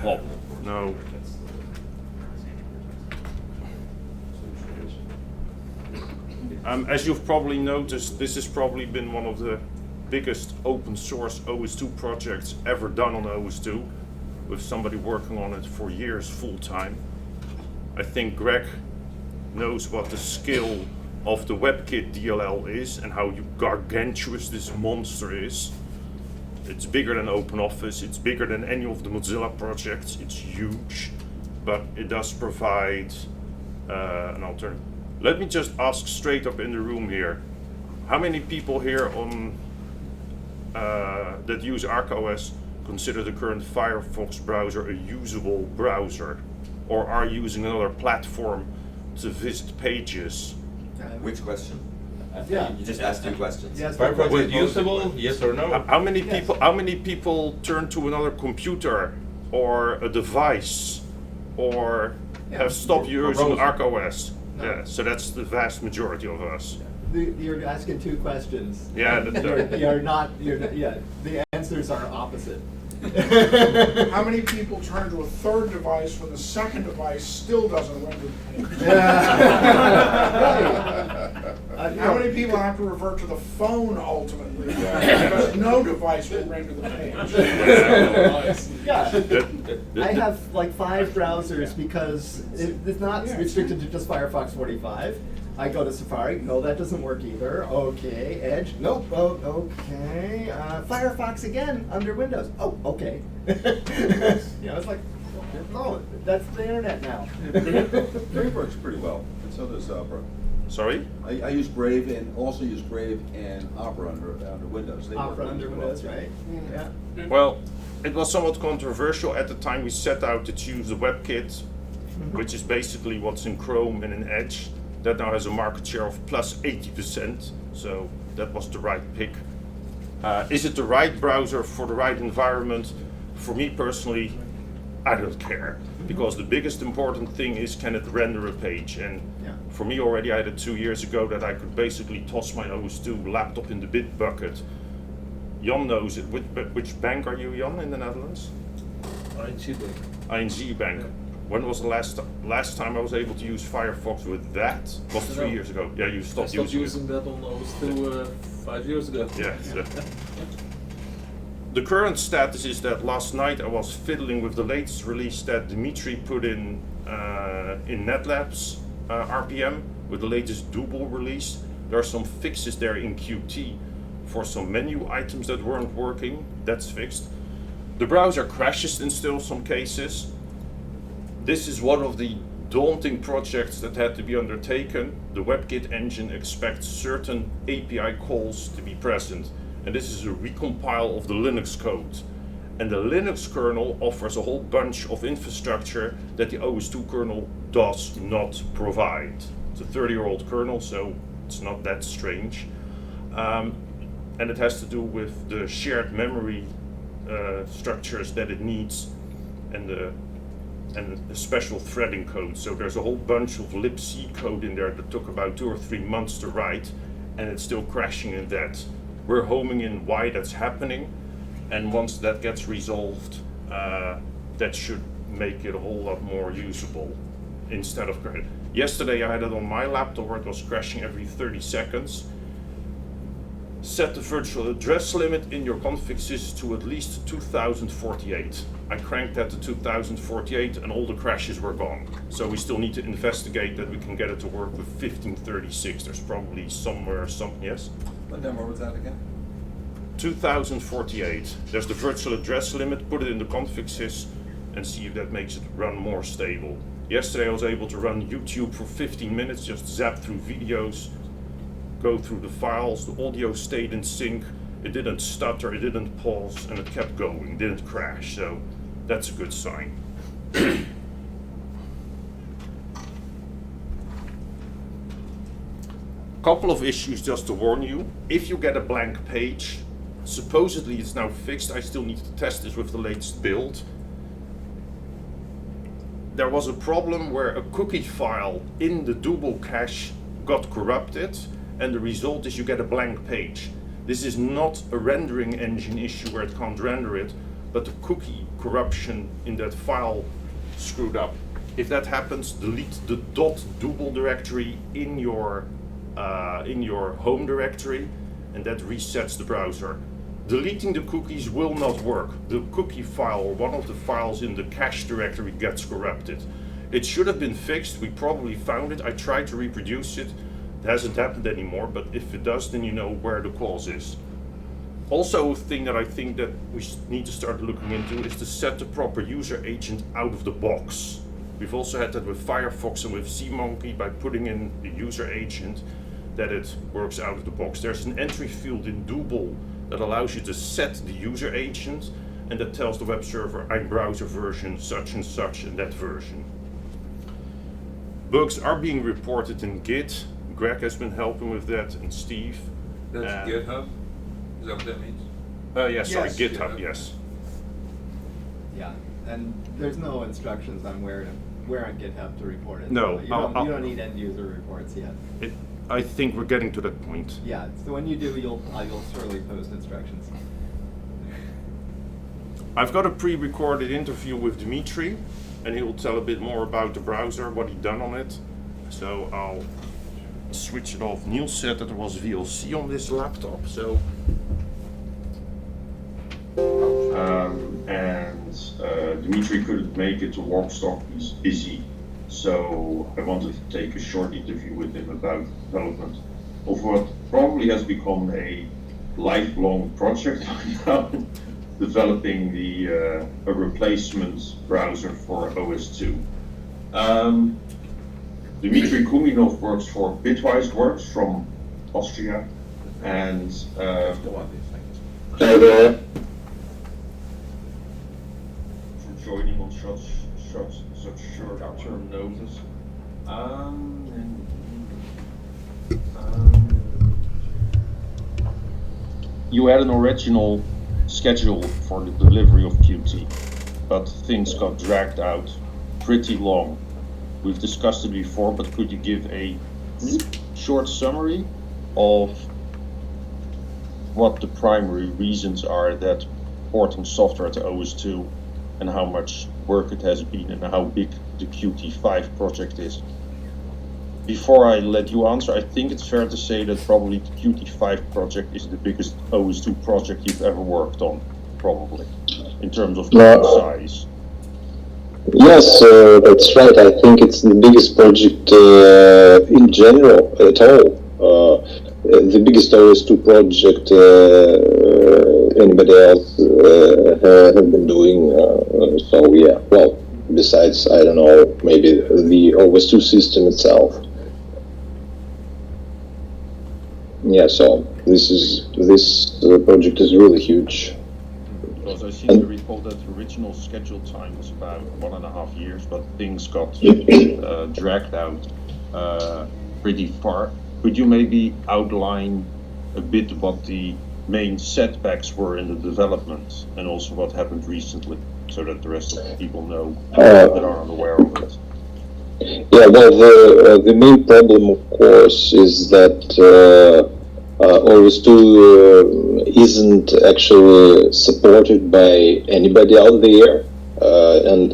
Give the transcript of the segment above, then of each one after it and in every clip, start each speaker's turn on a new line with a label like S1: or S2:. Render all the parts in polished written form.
S1: hop. No. As you've probably noticed, this has probably been one of the biggest open source OS2 projects ever done on OS2, with somebody working on it for years full time. I think Greg knows what the skill of the WebKit DLL is and how gargantuous this monster is. It's bigger than OpenOffice, it's bigger than any of the Mozilla projects, it's huge, but it does provide an alternative. Let me just ask straight up in the room here, how many people here on that use ArcOS consider the current Firefox browser a usable browser, or are using another platform to visit pages?
S2: Which question?
S3: Yeah.
S2: You just asked two questions.
S3: Yes,
S4: Firefox is usable, yes or no?
S1: How many people turn to another computer or a device or have stopped using ArcOS?
S3: No.
S1: Yeah, so that's the vast majority of us.
S3: You're asking two questions.
S1: Yeah,
S3: You're not, yeah, the answers are opposite.
S5: How many people turn to a third device when the second device still doesn't render the page? How many people have to revert to the phone ultimately because no device will render the page?
S3: Yeah, I have like 5 browsers because it's not restricted to just Firefox 45. I go to Safari, no, that doesn't work either. Okay, Edge, nope, oh, okay. Firefox again, under Windows, oh, okay. It's like, no, that's the internet now.
S6: Brave works pretty well, and so does Opera.
S1: Sorry?
S6: I use Brave and also use Brave and Opera under Windows. They work
S3: Opera under
S6: really
S3: Windows,
S6: well.
S3: right? Yeah.
S1: Well, it was somewhat controversial at the time we set out to choose the WebKit, which is basically what's in Chrome and in Edge. That now has a market share of plus 80%, so that was the right pick. Is it the right browser for the right environment? For me personally, I don't care, because the biggest important thing is, can it render a page? And for me already, I had it 2 years ago that I could basically toss my OS2 laptop in the bit bucket. Jan knows it. Which bank are you, Jan, in the Netherlands?
S4: ING Bank.
S1: ING Bank. When was the last time I was able to use Firefox with that? It was 3 years ago. Yeah, you stopped using
S4: that on OS2 5 years ago.
S1: Yeah. The current status is that last night I was fiddling with the latest release that Dimitri put in NetLabs RPM with the latest Double release. There are some fixes there in Qt for some menu items that weren't working. That's fixed. The browser crashes in still some cases. This is one of the daunting projects that had to be undertaken. The WebKit engine expects certain API calls to be present, and this is a recompile of the Linux code. And the Linux kernel offers a whole bunch of infrastructure that the OS2 kernel does not provide. It's a 30-year-old kernel, so it's not that strange. And it has to do with the shared memory structures that it needs and the special threading code. So there's a whole bunch of libc code in there that took about 2 or 3 months to write, and it's still crashing in that. We're homing in why that's happening, and once that gets resolved, that should make it a whole lot more usable instead of crashing. Yesterday I had it on my laptop where it was crashing every 30 seconds. Set the virtual address limit in your configs to at least 2048. I cranked that to 2048 and all the crashes were gone. So we still need to investigate that we can get it to work with 1536. There's probably somewhere something, yes?
S6: What number was that again?
S1: 2048. There's the virtual address limit, put it in the config sys and see if that makes it run more stable. Yesterday I was able to run YouTube for 15 minutes, just zap through videos, go through the files, the audio stayed in sync, it didn't stutter, it didn't pause, and it kept going, didn't crash, so that's a good sign. Couple of issues just to warn you. If you get a blank page, supposedly it's now fixed, I still need to test this with the latest build. There was a problem where a cookie file in the Double cache got corrupted, and the result is you get a blank page. This is not a rendering engine issue where it can't render it, but the cookie corruption in that file screwed up. If that happens, delete the .double directory in your home directory, and that resets the browser. Deleting the cookies will not work. The cookie file, or one of the files in the cache directory, gets corrupted. It should have been fixed. We probably found it. I tried to reproduce it. It hasn't happened anymore, but if it does, then you know where the cause is. Also, a thing that I think that we need to start looking into is to set the proper user agent out of the box. We've also had that with Firefox and with SeaMonkey by putting in the user agent that it works out of the box. There's an entry field in Double that allows you to set the user agent, and that tells the web server, I'm browser version such and such and that version. Bugs are being reported in Git. Greg has been helping with that, and Steve.
S4: That's GitHub? Is that what that means?
S1: Sorry,
S3: Yes.
S1: GitHub, yes.
S3: Yeah, and there's no instructions on where on GitHub to report it.
S1: No,
S3: So
S1: I'll-
S3: you don't need end user reports yet.
S1: I think we're getting to that point.
S3: Yeah, so when you do, you'll surely post instructions.
S1: I've got a pre-recorded interview with Dimitri, and he will tell a bit more about the browser, what he done on it. So I'll switch it off. Niels said that there was VLC on this laptop, so. Dimitri couldn't make it to Warpstock, he's busy. So I wanted to take a short interview with him about development of what probably has become a lifelong project now, developing a replacement browser for OS2. Dmitry Kuminov works for BitWise Works from Austria, and for joining on such short-term notice. You had an original schedule for the delivery of Qt, but things got dragged out pretty long. We've discussed it before, but could you give a short summary of what the primary reasons are that porting software to OS2 and how much work it has been and how big the Qt5 project is? Before I let you answer, I think it's fair to say that probably the Qt5 project is the biggest OS2 project you've ever worked on, probably, in terms of size.
S7: Yes, that's right. I think it's the biggest project in general at all. The biggest OS2 project anybody else have been doing. So yeah, well, besides, I don't know, maybe the OS2 system itself. Yeah, so this project is really huge.
S1: Because I seem to recall that the original scheduled time was about 1.5 years, but things got dragged out pretty far. Could you maybe outline a bit what the main setbacks were in the development, and also what happened recently, so that the rest of the people know that are unaware of it?
S7: Yeah, well, the main problem, of course, is that OS2 isn't actually supported by anybody out there, and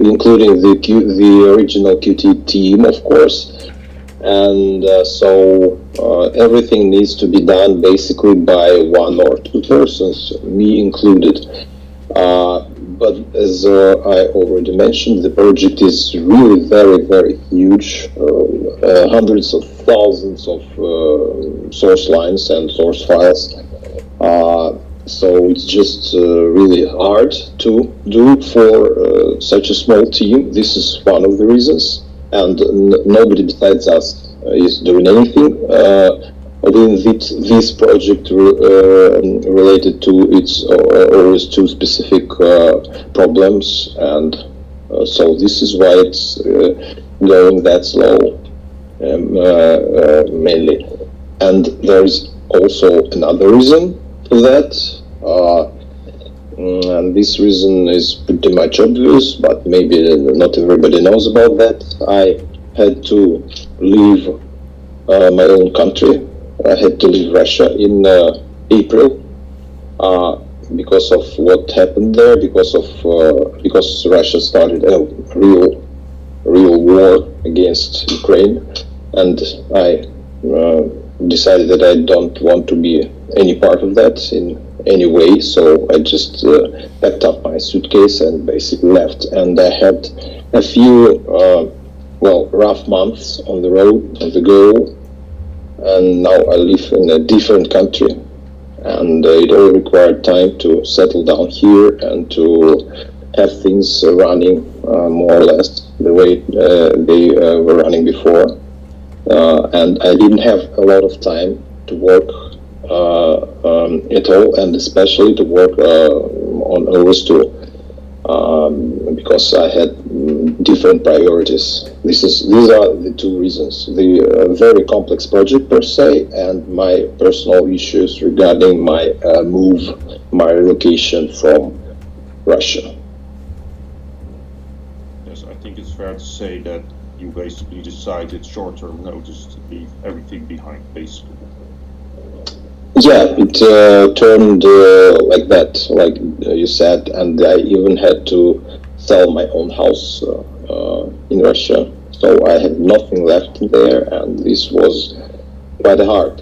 S7: including the original Qt team, of course. And so everything needs to be done basically by 1 or 2 persons, me included. But as I already mentioned, the project is really very, very huge. Hundreds of thousands of source lines and source files. So it's just really hard to do for such a small team. This is one of the reasons. And nobody besides us is doing anything within this project related to its OS2 specific problems, and so this is why it's going that slow, mainly. And there's also another reason for that. And this reason is pretty much obvious, but maybe not everybody knows about that. I had to leave my own country. I had to leave Russia in April. because of what happened there, because Russia started a real war against Ukraine, and I decided that I don't want to be any part of that in any way. So I just packed up my suitcase and basically left. And I had a few rough months on the road, on the go, and now I live in a different country. And it all required time to settle down here and to have things running more or less the way they were running before. And I didn't have a lot of time to work at all, and especially to work on OS2 because I had different priorities. These are the two reasons: the very complex project per se, and my personal issues regarding my my relocation from Russia.
S1: Yes, I think it's fair to say that you basically decided short-term notice to leave everything behind, basically.
S7: Yeah, it turned like that, like you said, and I even had to sell my own house in Russia. So I had nothing left there, and this was quite a hard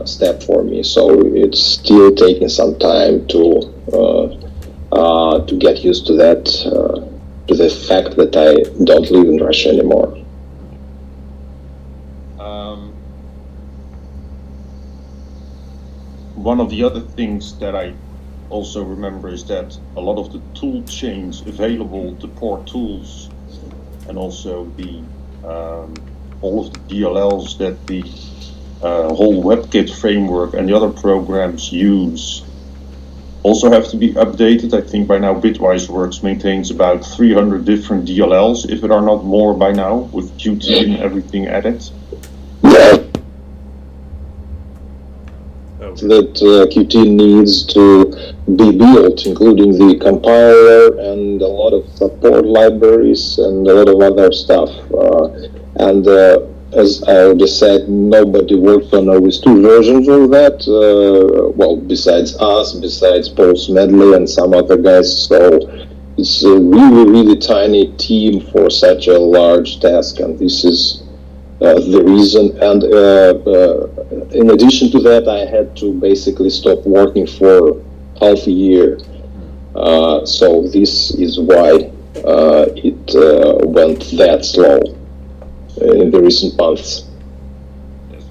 S7: step for me. So it's still taking some time to get used to that, to the fact that I don't live in Russia anymore.
S1: One of the other things that I also remember is that a lot of the tool chains available to port tools, and also the all of the DLLs that the whole WebKit framework and the other programs use, also have to be updated. I think by now BitWise Works maintains about 300 different DLLs, if it are not more by now, with Qt and everything added.
S7: Yeah. That Qt needs to be built, including the compiler and a lot of support libraries and a lot of other stuff. And as I already said, nobody worked on OS2 versions of that. Well, besides us, besides Paul Smedley and some other guys. So it's a really tiny team for such a large task, and this is the reason. And in addition to that, I had to basically stop working for half a year. So this is why it went that slow in the recent months.
S1: Yes.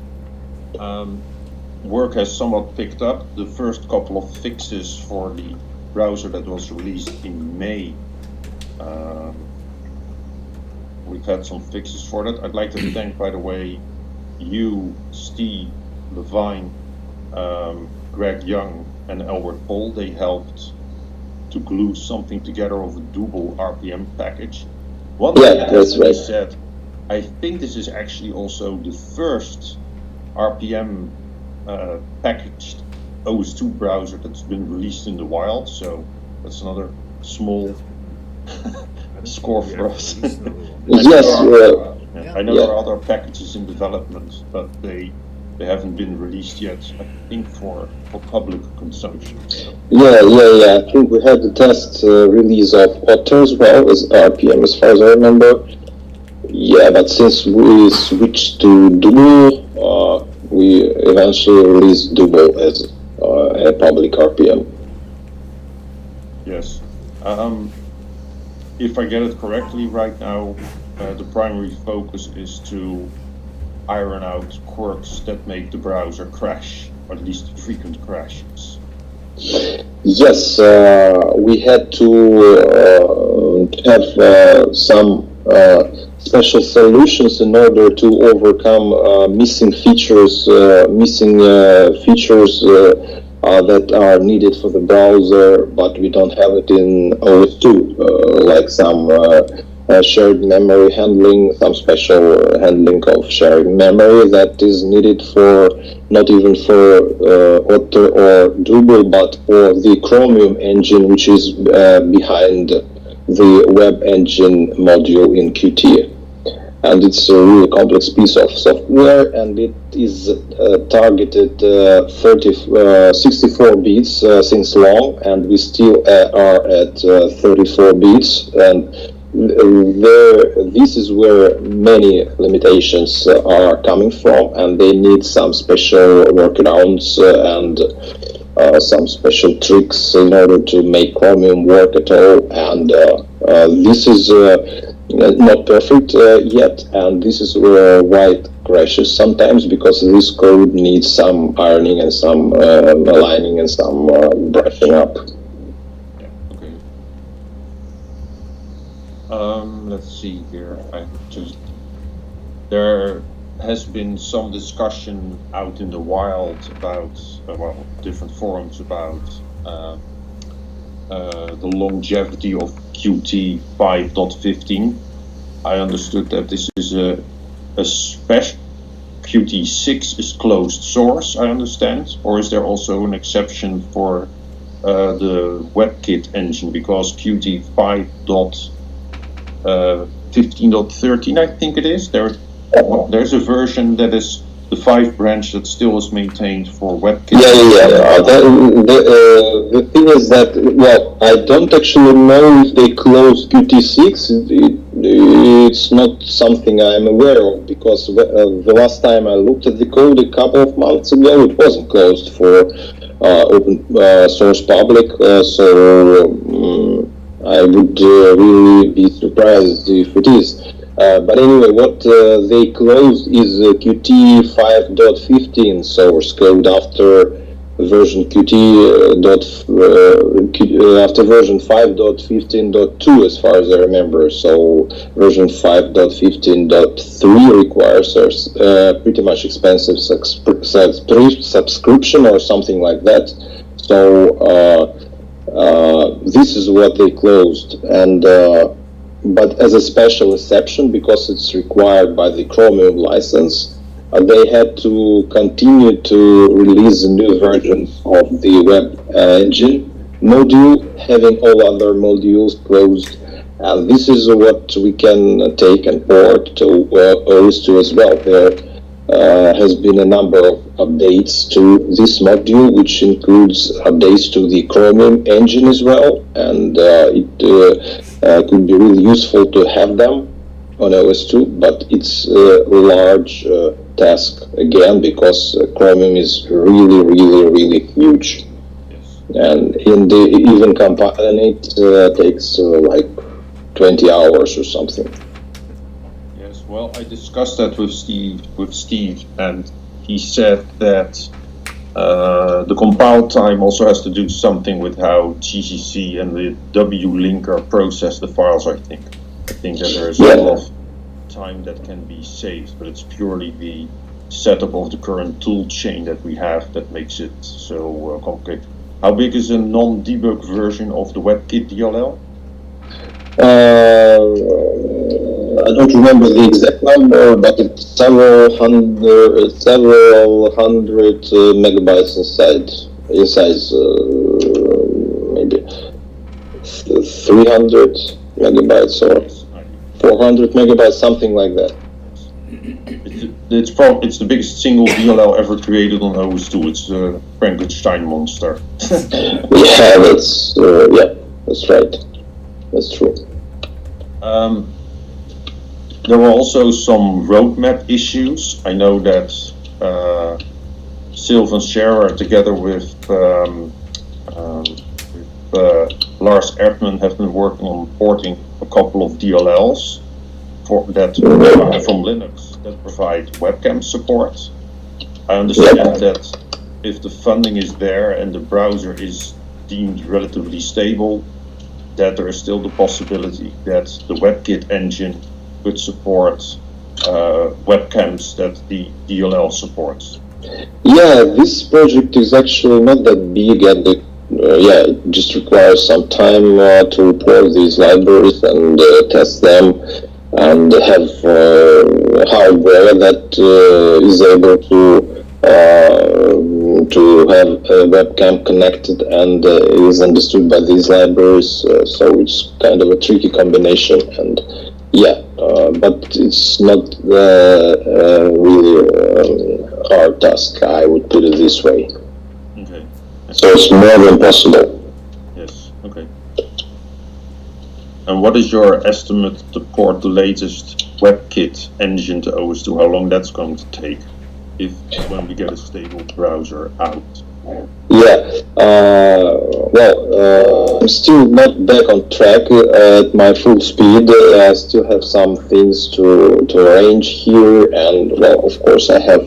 S1: Work has somewhat picked up. The first couple of fixes for the browser that was released in May, we've had some fixes for that. I'd like to thank, by the way, you, Steve, Levine, Greg Young, and Albert Paul. They helped to glue something together of a double RPM package. One thing that has to be said, I think this is actually also the first RPM packaged OS2 browser that's been released in the wild, so that's another small score for us.
S7: Yes,
S1: I know there are other packages in development, but they haven't been released yet, I think, for public consumption. So.
S7: Yeah. I think we had the test release of Otter as well as RPM, as far as I remember. Yeah, but since we switched to Double, we eventually released Double as a public RPM.
S1: Yes. If I get it correctly, right now, the primary focus is to iron out quirks that make the browser crash, or at least frequent crashes.
S7: Yes, we had to have some special solutions in order to overcome missing features that are needed for the browser, but we don't have it in OS2, like some shared memory handling, some special handling of shared memory that is needed for, not even for Otter or Drupal, but for the Chromium engine, which is behind the web engine module in Qt. and it's a really complex piece of software, and it is targeted 64 bits since long, and we still are at 34 bits, and this is where many limitations are coming from, and they need some special workarounds and some special tricks in order to make Chromium work at all, and this is not perfect yet, and this is why it crashes sometimes, because this code needs some ironing and some aligning and some brushing up.
S8: Okay. Let's see here. There has been some discussion out in the wild about, different forums about the longevity of Qt 5.15. I understood that this is a special. Qt 6 is closed source, I understand, or is there also an exception for the WebKit engine, because Qt 5.15.13, I think it is. There's a version that is the 5 branch that still is maintained for WebKit.
S7: The thing is that, well, I don't actually know if they closed Qt 6. It's not something I'm aware of, because the last time I looked at the code a couple of months ago, it wasn't closed for open source public, so I would really be surprised if it is. But anyway, what they closed is Qt 5.15 source code after version after version 5.15.2, as far as I remember. So version 5.15.3 requires pretty much expensive subscription or something like that. So this is what they closed, and but as a special exception, because it's required by the Chromium license, they had to continue to release new versions of the web engine module, having all other modules closed. And this is what we can take and port to OS2 as well. There has been a number of updates to this module, which includes updates to the Chromium engine as well, and it could be really useful to have them on OS2, but it's a large task again, because Chromium is really huge.
S8: Yes.
S7: And even compiling it takes like 20 hours or something.
S8: Yes, well, I discussed that with Steve, and he said that the compile time also has to do something with how GCC and the W-linker process the files, I think. I think that there is a lot of time that can be saved, but it's purely the setup of the current tool chain that we have that makes it so complicated. How big is a non-debug version of the WebKit DLL?
S7: I don't remember the exact number, but it's several hundred megabytes in size, maybe 300 megabytes or 400 megabytes, something like that.
S8: It's the biggest single DLL ever created on OS2. It's a Frankenstein monster.
S7: Yeah, that's right. That's true.
S8: There were also some roadmap issues. I know that Sylvan Scherer, together with Lars Erdmann, have been working on porting a couple of DLLs from Linux that provide webcam support. I understand that if the funding is there and the browser is deemed relatively stable, that there is still the possibility that the WebKit engine could support webcams that the DLL supports.
S7: Yeah, this project is actually not that big, and it just requires some time to report these libraries and test them, and have hardware that is able to have a webcam connected and is understood by these libraries. So it's kind of a tricky combination, and Yeah, but it's not really hard task. I would put it this way.
S8: Okay.
S7: So it's more than possible.
S8: Yes. Okay. And what is your estimate to port the latest WebKit engine to OS2? How long that's going to take, when we get a stable browser out?
S7: Yeah, I'm still not back on track at my full speed. I still have some things to arrange here, and well, of course, I have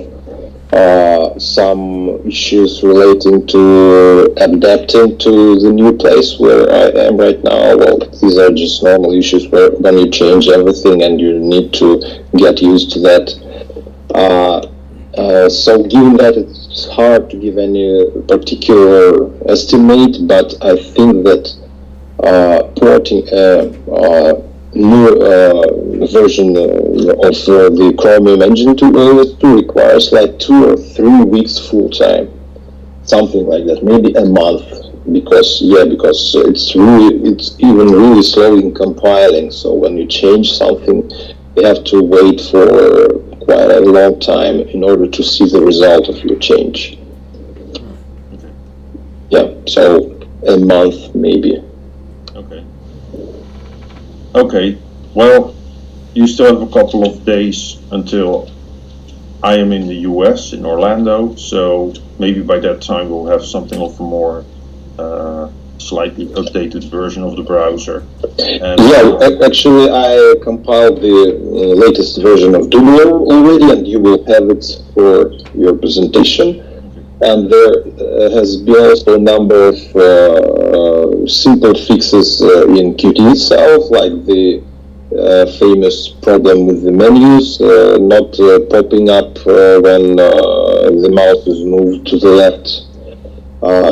S7: some issues relating to adapting to the new place where I am right now. Well, these are just normal issues where when you change everything and you need to get used to that. So given that it's hard to give any particular estimate, but I think that porting a new version of the Chromium engine to OS2 requires like 2 or 3 weeks full time, something like that, maybe a month, because it's even really slow in compiling. So when you change something, you have to wait for quite a long time in order to see the result of your change. Yeah, so a month maybe.
S8: Okay. Okay. Well, you still have a couple of days until I am in the US, in Orlando, so maybe by that time we'll have something of a more slightly updated version of the browser. And
S7: Actually I compiled the latest version of Doodler already, and you will have it for your presentation. And there has been also a number of simple fixes in Qt itself, like the famous problem with the menus not popping up when the mouse is moved to the left.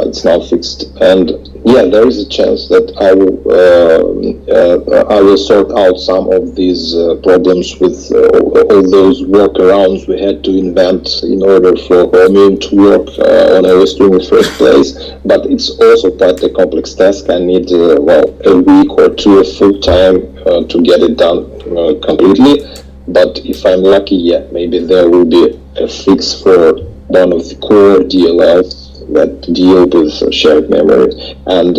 S7: It's now fixed, and yeah, there is a chance that I will sort out some of these problems with all those workarounds we had to invent in order for Chromium to work on OS2 in the first place. But it's also quite a complex task. I need a week or two of full time to get it done completely. But if I'm lucky, yeah, maybe there will be a fix for one of the core DLLs that deal with shared memory, and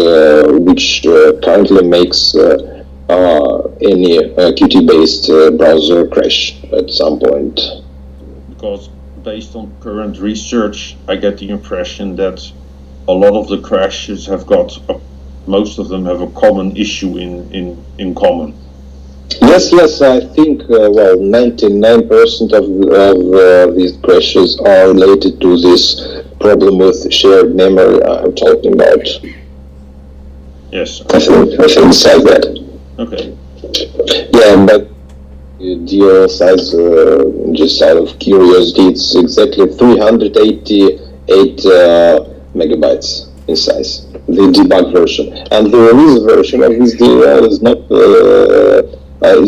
S7: which currently makes any Qt-based browser crash at some point.
S8: Because based on current research, I get the impression that a lot of the crashes have got, most of them have a common issue in common.
S7: Yes, I think 99% of these crashes are related to this problem with shared memory I'm talking about.
S8: Yes.
S7: I think it's like that.
S8: Okay.
S7: Yeah, but DL size, just out of curiosity, it's exactly 388 megabytes in size, the debug version. And the release version of this DL is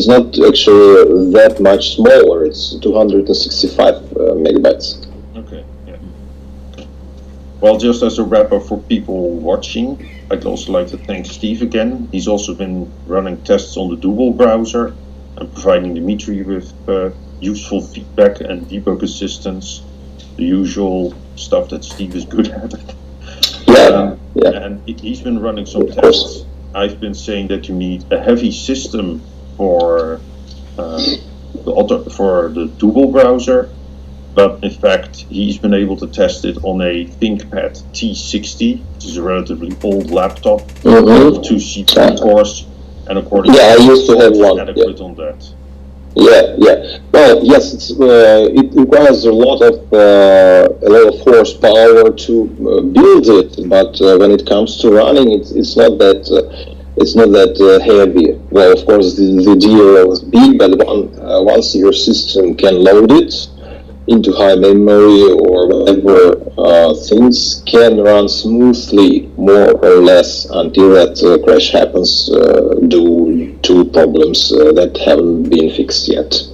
S7: not actually that much smaller. It's 265 megabytes.
S8: Okay, yeah. Well, just as a wrap-up for people watching, I'd also like to thank Steve again. He's also been running tests on the Double browser and providing Dimitri with useful feedback and debug assistance, the usual stuff that Steve is good at.
S7: Yeah.
S8: And he's been running some tests. I've been saying that you need a heavy system for the Double browser, but in fact he's been able to test it on a ThinkPad T60, which is a relatively old laptop with 2 CPU cores, and according to
S7: I used to have one.
S8: adequate on that.
S7: Yeah. Well, yes, it requires a lot of horsepower to build it, but when it comes to running, it's not that heavy. Well, of course, the DLL is big, but once your system can load it into high memory or whatever, things can run smoothly, more or less, until that crash happens due to problems that haven't been fixed yet.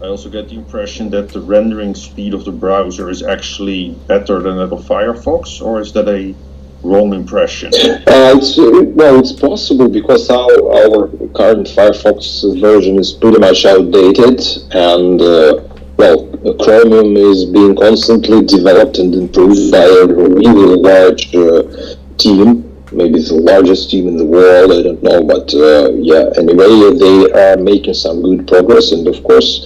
S8: I also get the impression that the rendering speed of the browser is actually better than that of Firefox, or is that a wrong impression?
S7: It's possible because our current Firefox version is pretty much outdated, and Chromium is being constantly developed and improved by a really large team. Maybe the largest team in the world, I don't know, but anyway, they are making some good progress, and of course,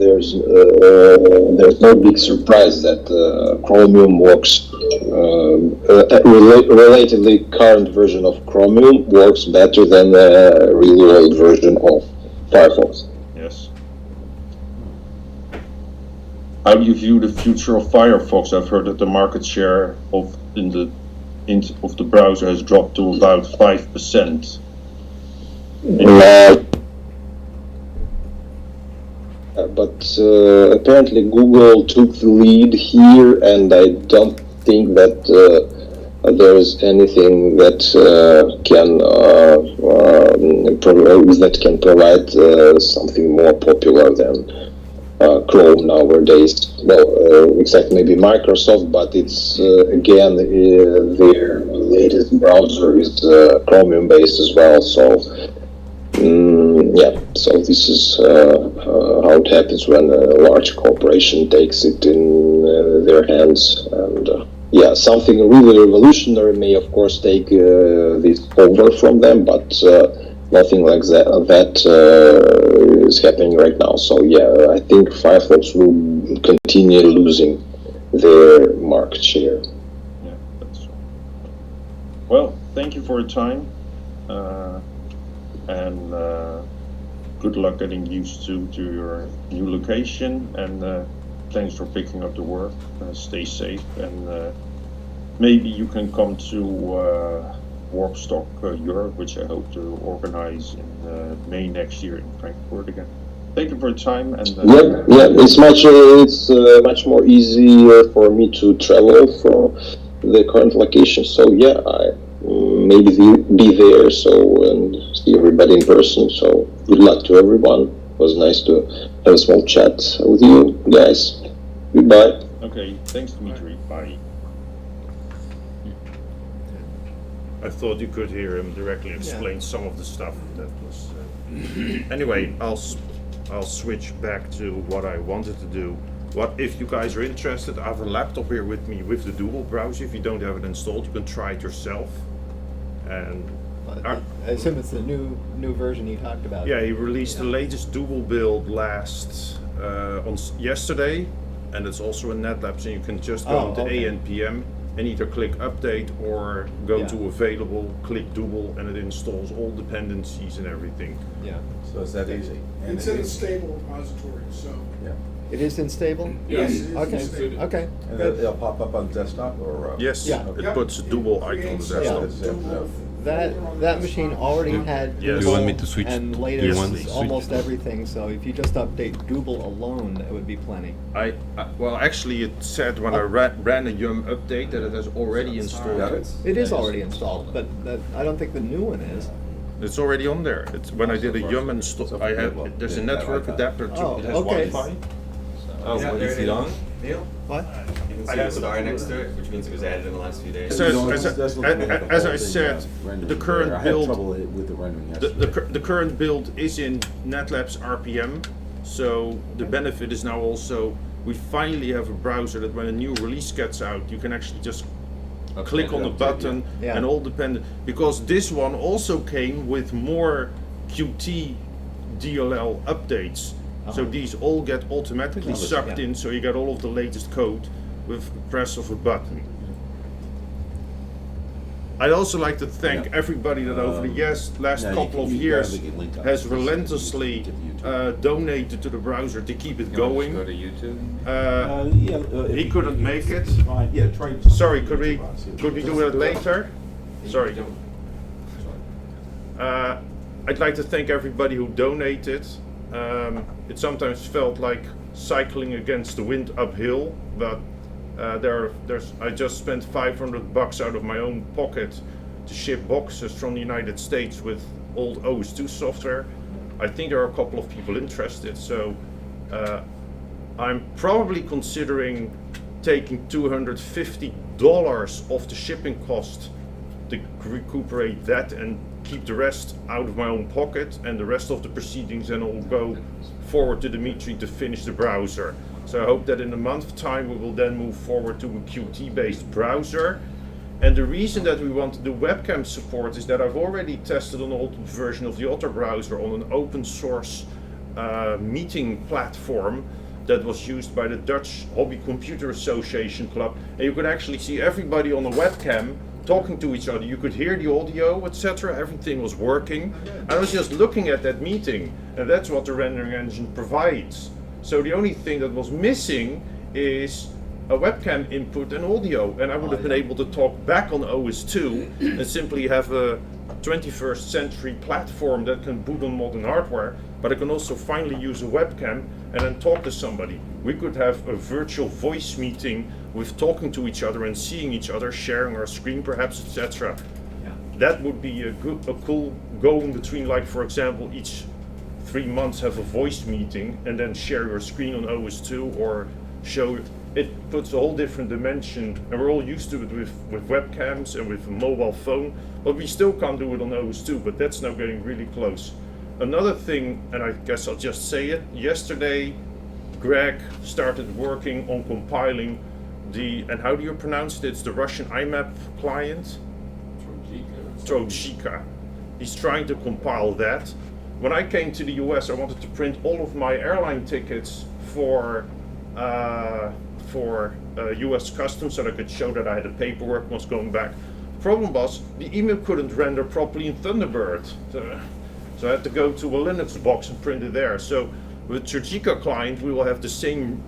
S7: there's no big surprise that Chromium works. Relatively current version of Chromium works better than the really old version of Firefox.
S8: Yes. How do you view the future of Firefox? I've heard that the market share of the browser has dropped to about 5%.
S7: But apparently Google took the lead here, and I don't think that there is anything that can provide something more popular than Chrome nowadays. Well, except maybe Microsoft, but it's again their latest browser is Chromium based as well. So so this is how it happens when a large corporation takes it in their hands, and something really revolutionary may of course take this over from them, but nothing like that is happening right now. So I think Firefox will continue losing their market share.
S8: Yeah, that's right. Well, thank you for your time, and good luck getting used to your new location, and thanks for picking up the work. Stay safe, and maybe you can come to Warpstock Europe, which I hope to organize in May next year in Frankfurt again. Thank you for your time. And
S7: it's much more easier for me to travel from the current location. So I maybe be there and see everybody in person. So good luck to everyone. It was nice to have a small chat with you guys. Goodbye.
S8: Okay, thanks Dmitry. Bye.
S1: I thought you could hear him directly explain some of the stuff that was. Anyway, I'll switch back to what I wanted to do. If you guys are interested, I have a laptop here with me with the Dual browser. If you don't have it installed, you can try it yourself. And
S3: I assume it's the new version you talked about.
S1: yeah, he released the latest Dual build yesterday, and it's also in NetLabs, and you can just go into ANPM and either click update or go to available, click Dual, and it installs all dependencies and everything.
S3: Yeah.
S6: So it's that easy. And
S5: It's in a stable repository, so.
S6: Yeah.
S3: It is in stable?
S5: Yes, it is in
S3: Okay.
S5: stable.
S3: Okay.
S6: And
S3: Good.
S6: it'll pop up on desktop or?
S1: Yes,
S3: Yeah.
S1: it puts a Dual icon on the desktop.
S3: That machine already had
S1: Yes.
S3: Dual
S1: Do you want
S9: me to switch?
S3: and
S9: Do you
S3: latest
S9: want to switch?
S3: almost everything. So if you just update Dual alone, it would be plenty.
S1: Well, actually, it said when I ran a yum update that it has already installed it.
S3: It is already installed, but I don't think the new one is.
S1: It's already on there. It's when I did a yum install. There's a network adapter to
S3: Oh,
S1: it.
S3: okay.
S10: Oh,
S2: Yeah,
S10: what
S2: there
S10: is
S2: it
S10: it on?
S2: Neil?
S3: What?
S2: You can see the star next to it, which means it was added in the last few days.
S1: So, as I said, the current build,
S6: with the rendering yesterday.
S1: the current build is in NetLabs RPM. So the benefit is now also we finally have a browser that when a new release gets out, you can actually just click on the button
S3: Yeah.
S1: and all dependent, because this one also came with more Qt DLL updates. So these all get automatically sucked in, so you get all of the latest code with the press of a button. I'd also like to thank everybody that over the last couple of years has relentlessly donated to the browser to keep it going.
S4: Go to YouTube.
S1: He couldn't make it.
S6: Yeah, try.
S1: Sorry, could we do it later? Sorry. I'd like to thank everybody who donated. It sometimes felt like cycling against the wind uphill, but I just spent $500 out of my own pocket to ship boxes from the United States with old OS2 software. I think there are a couple of people interested, so I'm probably considering taking $250 dollars of the shipping cost to recuperate that and keep the rest out of my own pocket, and the rest of the proceedings then will go forward to Dimitri to finish the browser. So I hope that in a month's time we will then move forward to a Qt-based browser. And the reason that we want to do webcam support is that I've already tested an old version of the Otter browser on an open source meeting platform that was used by the Dutch Hobby Computer Association Club. And you could actually see everybody on a webcam talking to each other. You could hear the audio, etc. Everything was working. I was just looking at that meeting, and that's what the rendering engine provides. So the only thing that was missing is a webcam input and audio, and I would have been able to talk back on OS2 and simply have a 21st century platform that can boot on modern hardware, but I can also finally use a webcam and then talk to somebody. We could have a virtual voice meeting with talking to each other and seeing each other, sharing our screen perhaps, etc. That would be a cool going between, like for example, each 3 months have a voice meeting and then share your screen on OS2 or show. It puts a whole different dimension, and we're all used to it with webcams and with a mobile phone, but we still can't do it on OS2, but that's now getting really close. Another thing, and I guess I'll just say it, yesterday Greg started working on compiling and how do you pronounce it? It's the Russian IMAP client? Trojika. He's trying to compile that. When I came to the US, I wanted to print all of my airline tickets for US Customs so that I could show that I had the paperwork was going back. Problem was, the email couldn't render properly in Thunderbird. So I had to go to a Linux box and print it there. So with Trojika client, we will have the same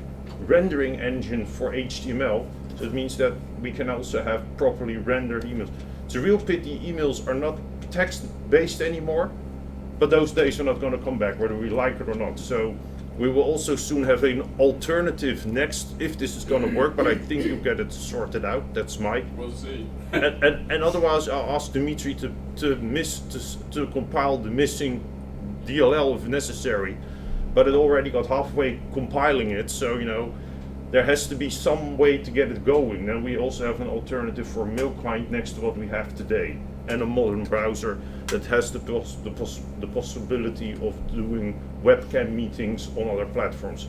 S1: rendering engine for HTML. So it means that we can also have properly rendered emails. It's a real pity emails are not text-based anymore, but those days are not going to come back, whether we like it or not. So we will also soon have an alternative next, if this is going to work, but I think you'll get it sorted out. That's Mike.
S4: We'll see.
S1: And otherwise, I'll ask Dimitri to compile the missing DLL if necessary. But it already got halfway compiling it, so there has to be some way to get it going. And we also have an alternative for a mail client next to what we have today, and a modern browser that has the possibility of doing webcam meetings on other platforms.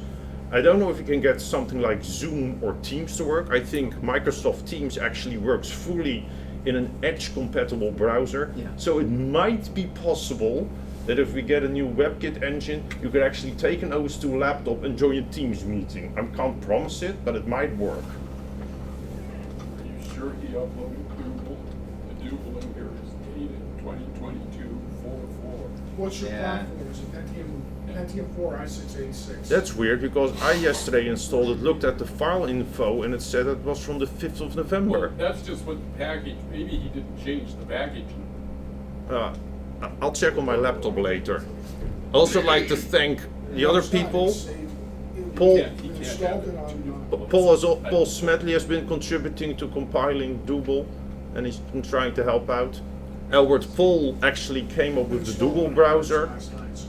S1: I don't know if you can get something like Zoom or Teams to work. I think Microsoft Teams actually works fully in an Edge compatible browser.
S3: Yeah.
S1: So it might be possible that if we get a new WebKit engine, you could actually take an OS2 laptop and join a Teams meeting. I can't promise it, but it might work.
S4: Are you sure he uploaded Dougal? The Dougal in here is dated 2022-4-4.
S5: What's your
S3: Yeah.
S5: platform? Is it Pentium 4 i6-86?
S1: That's weird, because I yesterday installed it, looked at the file info, and it said it was from the 5th of November.
S4: Well, that's just what the package, maybe he didn't change the package.
S1: I'll check on my laptop later. I also like to thank the other people. Paul,
S4: He can't have it.
S1: Paul Smedley has been contributing to compiling Dougal, and he's been trying to help out. Albert Paul actually came up with the Dougal browser,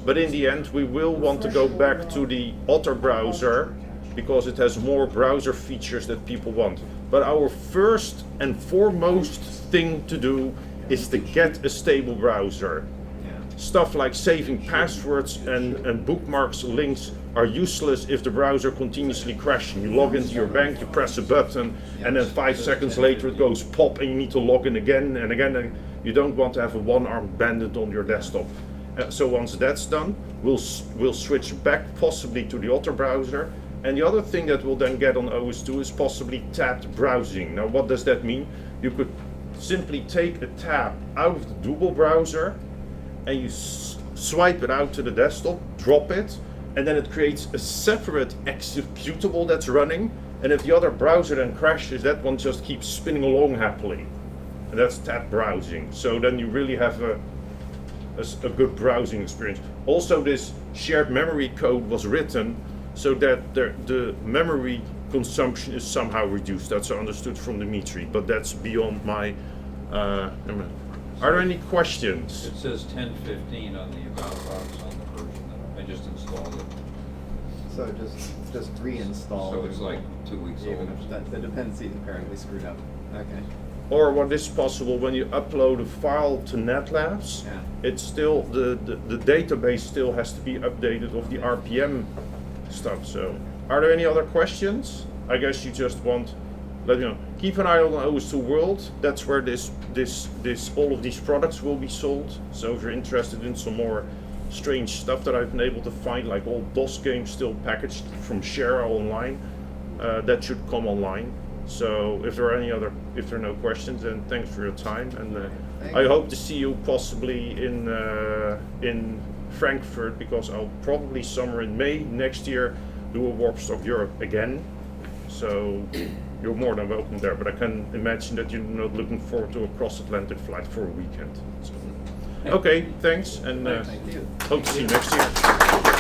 S1: but in the end we will want to go back to the Otter browser because it has more browser features that people want. But our first and foremost thing to do is to get a stable browser. Stuff like saving passwords and bookmarks links are useless if the browser continuously crashes. You log into your bank, you press a button, and then 5 seconds later it goes pop and you need to log in again and again. And you don't want to have a one-armed bandit on your desktop. So once that's done, we'll switch back possibly to the Otter browser. And the other thing that we'll then get on OS2 is possibly tabbed browsing. Now what does that mean? You could simply take a tab out of the Dougal browser and you swipe it out to the desktop, drop it, and then it creates a separate executable that's running. And if the other browser then crashes, that one just keeps spinning along happily. And that's tab browsing. So then you really have a good browsing experience. Also, this shared memory code was written so that the memory consumption is somehow reduced. That's understood from Dimitri, but that's beyond my. Are there any questions?
S9: It says 1015 on the about box on the version that I just installed it.
S3: So just reinstall.
S9: So it's like 2 weeks
S3: Even
S9: old.
S3: if the dependency is apparently screwed up. Okay.
S1: Or what is possible when you upload a file to NetLabs,
S3: Yeah.
S1: it's still the database still has to be updated of the RPM stuff. So, are there any other questions? I guess you just want, let me know. Keep an eye on OS2 World. That's where all of these products will be sold. So if you're interested in some more strange stuff that I've been able to find, like old DOS games still packaged from Share Online, that should come online. So if there are no questions, then thanks for your time, and I hope to see you possibly in Frankfurt, because I'll probably somewhere in May next year do a Warpstock Europe again. So you're more than welcome there, but I can imagine that you're not looking forward to a cross-Atlantic flight for a weekend. So, okay, thanks, and
S3: Thank you.
S1: hope to see you next year.